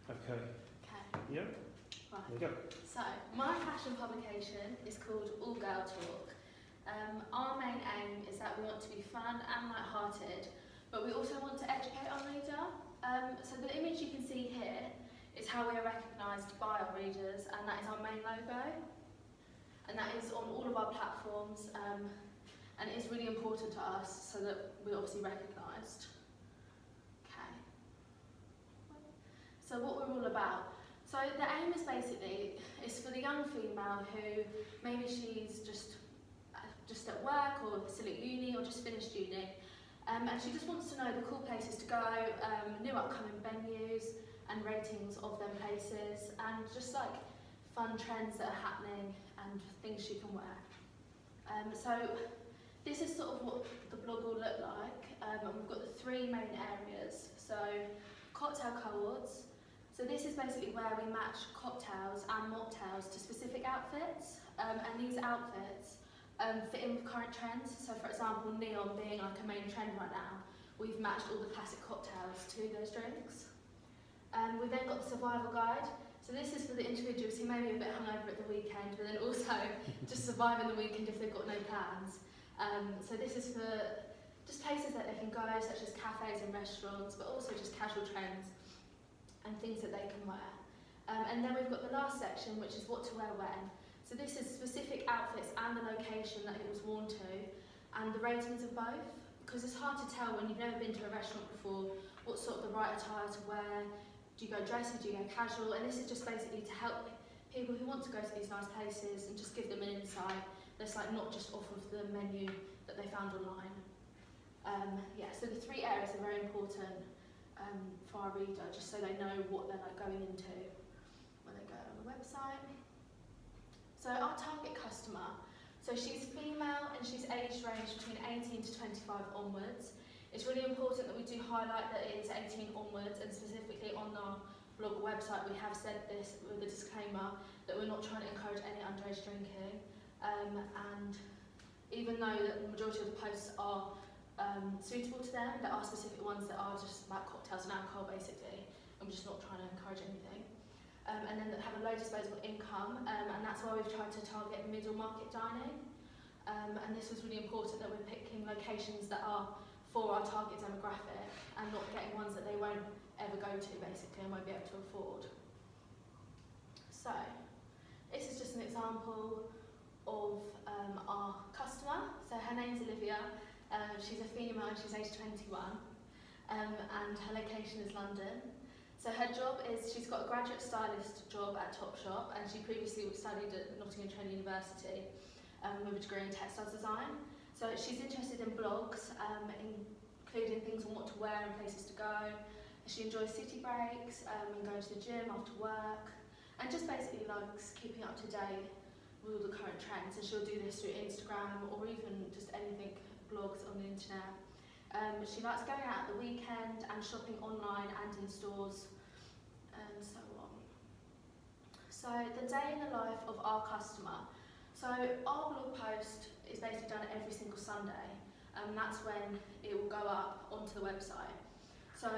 Okay. Okay. Yeah. Right. There you go. So, my fashion publication is called All Girl Talk. Our main aim is that we want to be fun and light-hearted, but we also want to educate our reader. So the image you can see here is how we are recognised by our readers, and that is our main logo. And that is on all of our platforms, and it is really important to us so that we're obviously recognised. Okay. So what we're all about. So the aim is basically, is for the young female who maybe she's just at work or still at uni or just finished uni, and she just wants to know the cool places to go, new upcoming venues and ratings of them places, and just like fun trends that are happening and things she can wear. So this is sort of what the blog will look like, and we've got the three main areas. So cocktail co-ords. So this is basically where we match cocktails and mocktails to specific outfits, and these outfits fit in with current trends. So for example, neon being like a main trend right now, we've matched all the classic cocktails to those drinks. We've then got the survival guide. So this is for the individuals who may be a bit hungover at the weekend, but then also just surviving the weekend if they've got no plans. So this is for just places that they can go, such as cafes and restaurants, but also just casual trends and things that they can wear. And then we've got the last section, which is what to wear when. So this is specific outfits and the location that it was worn to, and the ratings of both, because it's hard to tell when you've never been to a restaurant before what sort of the right attire to wear. Do you go dressy, do you go casual? And this is just basically to help people who want to go to these nice places and just give them an insight that's like not just off of the menu that they found online. Yeah, so the three areas are very important for our reader, just so they know what they're like going into when they go on the website. So our target customer, so she's female and she's age ranged between 18 to 25 onwards. It's really important that we do highlight that it is 18 onwards, and specifically on our blog website we have said this with a disclaimer that we're not trying to encourage any underage drinking, and even though the majority of the posts are suitable to them, there are specific ones that are just about cocktails and alcohol basically, and we're just not trying to encourage anything. And then that have a low disposable income, and that's why we've tried to target middle market dining. And this was really important that we're picking locations that are for our target demographic and not getting ones that they won't ever go to basically and won't be able to afford. So this is just an example of our customer. So her name's Olivia, she's a female, she's aged 21, and her location is London. So her job is, she's got a graduate stylist job at Topshop, and she previously studied at Nottingham Trent University with a degree in textiles design. So she's interested in blogs, including things on what to wear and places to go. She enjoys city breaks and going to the gym after work, and just basically likes keeping up to date with all the current trends. And she'll do this through Instagram or even just anything, blogs on the internet. She likes going out at the weekend and shopping online and in stores, and so on. So the day in the life of our customer. So our blog post is basically done every single Sunday, and that's when it will go up onto the website. So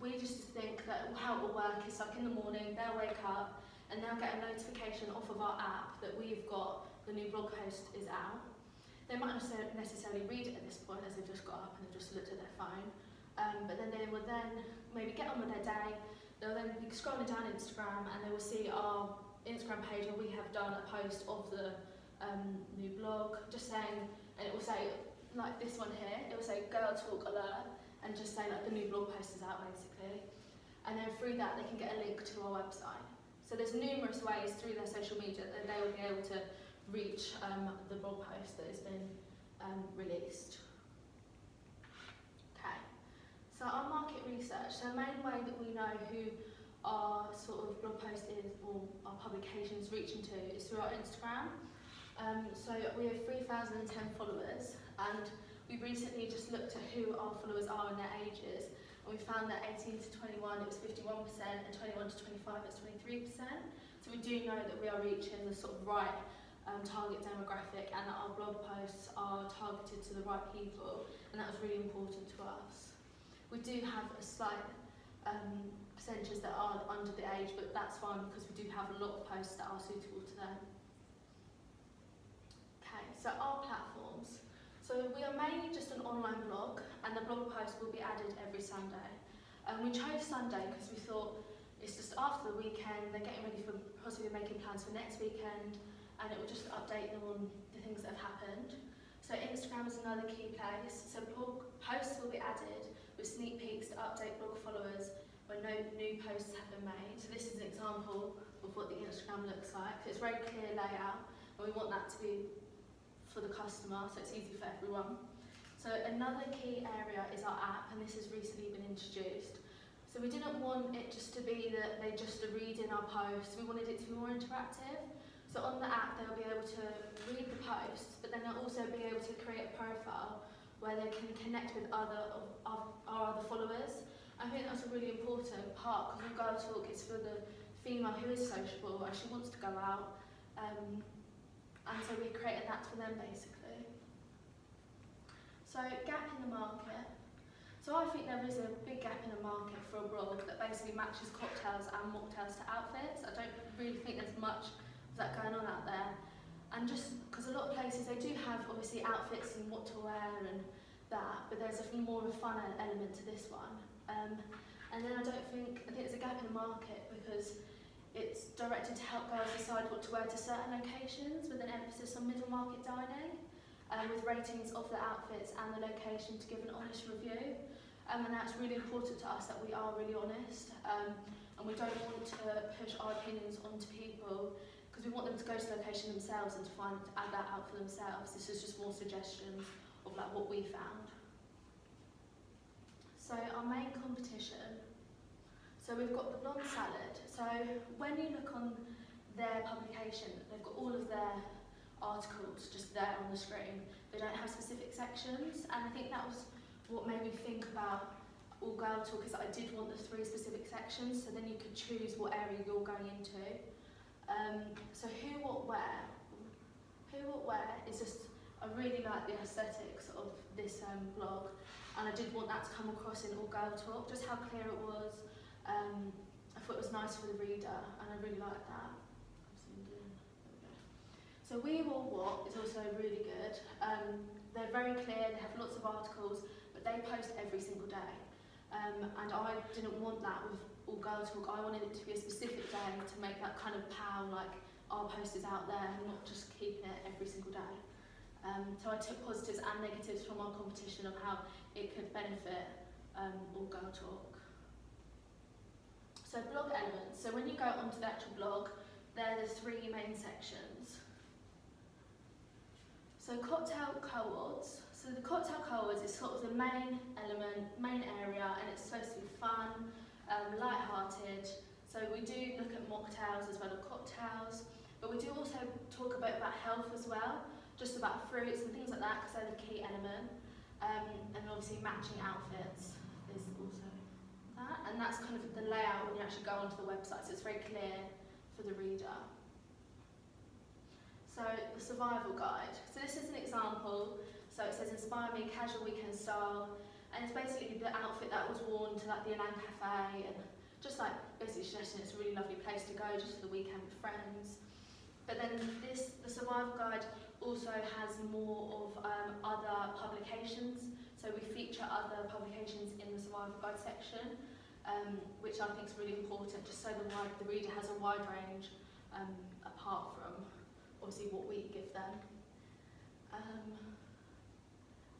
we just think that how it will work is like in the morning they'll wake up and they'll get a notification off of our app that we've got the new blog post is out. They might not necessarily read it at this point as they've just got up and they've just looked at their phone, but then they will then maybe get on with their day. They'll then be scrolling down Instagram and they will see our Instagram page where we have done a post of the new blog, just saying, and it will say, like this one here, it will say Girl Talk Alert, and just say like the new blog post is out basically. And then through that they can get a link to our website. So there's numerous ways through their social media that they will be able to reach the blog post that has been released. Okay, so our market research. So the main way that we know who our sort of blog post is, or our publications reaching to, is through our Instagram. So we have 3,010 followers, and we recently just looked at who our followers are and their ages, and we found that 18 to 21 it was 51%, and 21 to 25 it's 23%. So we do know that we are reaching the sort of right target demographic, and that our blog posts are targeted to the right people, and that was really important to us. We do have a slight percentages that are under the age, but that's fine because we do have a lot of posts that are suitable to them. Okay, so our platforms. So we are mainly just an online blog, and the blog post will be added every Sunday. We chose Sunday because we thought it's just after the weekend, they're getting ready for possibly making plans for next weekend, and it will just update them on the things that have happened. So Instagram is another key place. So blog posts will be added with sneak peeks to update blog followers when no new posts have been made. So this is an example of what the Instagram looks like. It's very clear layout, and we want that to be for the customer, so it's easy for everyone. So another key area is our app, and this has recently been introduced. So we didn't want it just to be that they just are reading our posts, we wanted it to be more interactive. So on the app they'll be able to read the posts, but then they'll also be able to create a profile where they can connect with our other followers. I think that's a really important part, because Girl Talk is for the female who is sociable and she wants to go out, and so we're creating that for them basically. So gap in the market. So I think there is a big gap in the market for a blog that basically matches cocktails and mocktails to outfits. I don't really think there's much of that going on out there. And just because a lot of places, they do have obviously outfits and what to wear and that, but there's more of a fun element to this one. And then I think there's a gap in the market because it's directed to help girls decide what to wear to certain locations with an emphasis on middle market dining. With ratings of the outfits and the location to give an honest review. And that's really important to us that we are really honest, and we don't want to push our opinions onto people because we want them to go to the location themselves and to add that out for themselves. This is just more suggestions of like what we found. So our main competition. So we've got the Blonde Salad. So when you look on their publication, they've got all of their articles just there on the screen. They don't have specific sections, and I think that was what made me think about All Girl Talk, is that I did want the 3 specific sections, so then you could choose what area you're going into. So Who What Wear. Who What Wear is just, I really like the aesthetics of this blog, and I did want that to come across in All Girl Talk, just how clear it was. I thought it was nice for the reader, and I really liked that. So We Will What is also really good. They're very clear, they have lots of articles, but they post every single day. And I didn't want that with All Girl Talk. I wanted it to be a specific day to make that kind of pow, like our post is out there, and not just keeping it every single day. So I took positives and negatives from our competition of how it could benefit All Girl Talk. So blog elements. So when you go onto the actual blog, there are the 3 main sections. So cocktail cohorts. So the cocktail cohorts is sort of the main element, main area, and it's supposed to be fun, light-hearted. So we do look at mocktails as well as cocktails, but we do also talk a bit about health as well, just about fruits and things like that, because they're the key element. And obviously matching outfits is also that, and that's kind of the layout when you actually go onto the website, so it's very clear for the reader. So the survival guide. So this is an example. So it says inspire me casual weekend style, and it's basically the outfit that was worn to like the Elan Cafe, and just like basically suggesting it's a really lovely place to go just for the weekend with friends. But then the survival guide also has more of other publications. So we feature other publications in the survival guide section, which I think is really important, just so the reader has a wide range apart from obviously what we give them.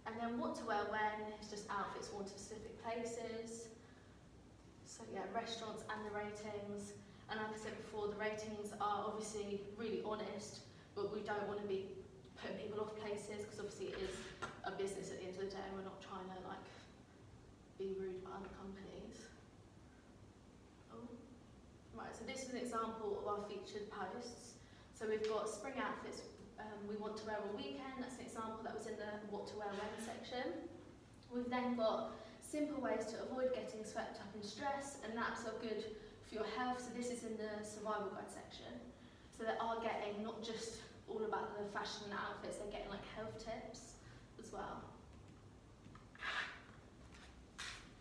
And then what to wear when, it's just outfits worn to specific places. So yeah, restaurants and the ratings. And like I said before, the ratings are obviously really honest, but we don't want to be putting people off places, because obviously it is a business at the end of the day, and we're not trying to like be rude by other companies. Right, so this is an example of our featured posts. So we've got spring outfits we want to wear all weekend. That's an example that was in the what to wear when section. We've then got simple ways to avoid getting swept up in stress, and that's so good for your health. So this is in the survival guide section. So they are getting not just all about the fashion and outfits, they're getting like health tips as well.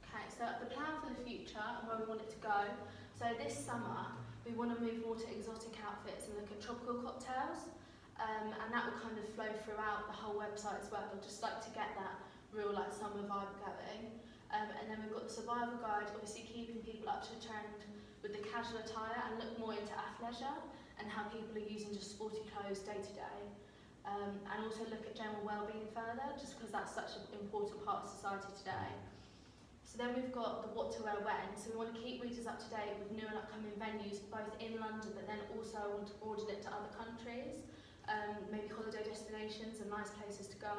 Okay, so the plan for the future and where where we want it to go. So this summer, we want to move more to exotic outfits and look at tropical cocktails. And that will kind of flow throughout the whole website as well. I'd just like to get that real like summer vibe going. And then we've got the survival guide, obviously keeping people up to the trend with the casual attire and look more into athleisure and how people are using just sporty clothes day to day. And also look at general well-being further, just because that's such an important part of society today. So then we've got the what to wear when, so we want to keep readers up to date with new and upcoming venues, both in London, but then also I want to broaden it to other countries, maybe holiday destinations and nice places to go.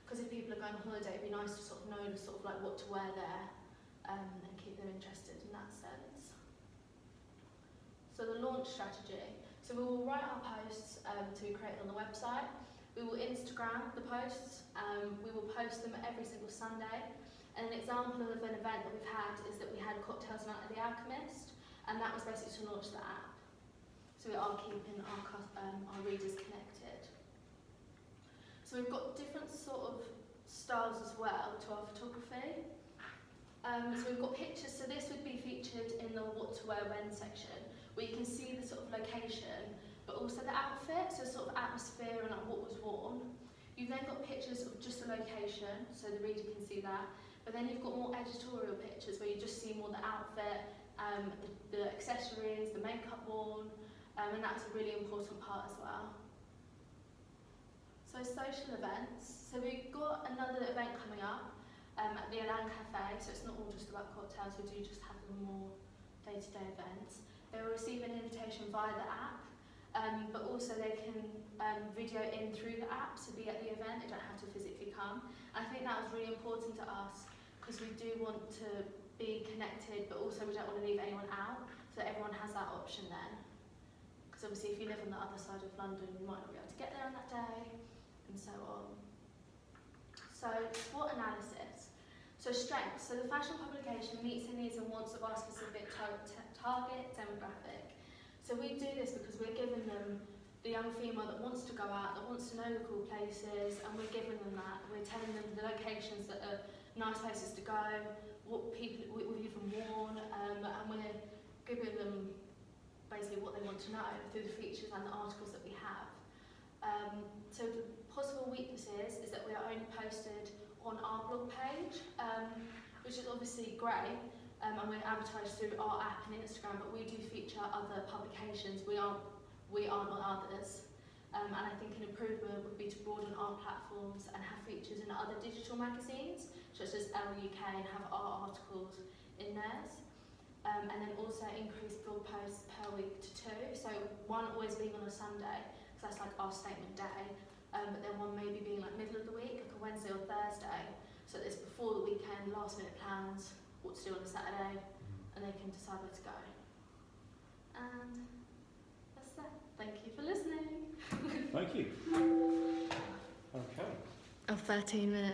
Because if people are going on holiday, it'd be nice to sort of know sort of like what to wear there and keep them interested in that sense. So the launch strategy. So we will write our posts to be created on the website. We will Instagram the posts. We will post them every single Sunday. And an example of an event that we've had is that we had cocktails night at the Alchemist, and that was basically to launch the app. So we are keeping our readers connected. So we've got different sort of styles as well to our photography. So we've got pictures, so this would be featured in the what to wear when section, where you can see the sort of location, but also the outfit, so sort of atmosphere and like what was worn. You've then got pictures of just the location, so the reader can see that. But then you've got more editorial pictures where you just see more the outfit, the accessories, the makeup worn, and that's a really important part as well. So social events. So we've got another event coming up at the Elan Cafe, so it's not all just about cocktails, we do just have more day-to-day events. They will receive an invitation via the app, but also they can video in through the app to be at the event, they don't have to physically come. I think that was really important to us because we do want to be connected, but also we don't want to leave anyone out, so everyone has that option then. Because obviously if you live on the other side of London, you might not be able to get there on that day, and so on. So SWOT analysis. So strengths. So the fashion publication meets the needs and wants of our specific target demographic. So we do this because we're giving them the young female that wants to go out, that wants to know the cool places, and we're giving them that. We're telling them the locations that are nice places to go, what people we've even worn, and we're giving them basically what they want to know through the features and the articles that we have. So the possible weaknesses is that we are only posted on our blog page, which is obviously great, and we're advertised through our app and Instagram, but we do feature other publications. We aren't on others. And I think an improvement would be to broaden our platforms and have features in other digital magazines, such as Elle UK, and have our articles in theirs. And then also increase blog posts per week to 2. So one always being on a Sunday, because that's like our statement day. But then one maybe being like middle of the week, like a Wednesday or Thursday. So it's before the weekend, last minute plans, what to do on a Saturday, and they can decide where to go. And that's that. Thank you for listening. Thank you. Okay. Oh, 13 minutes.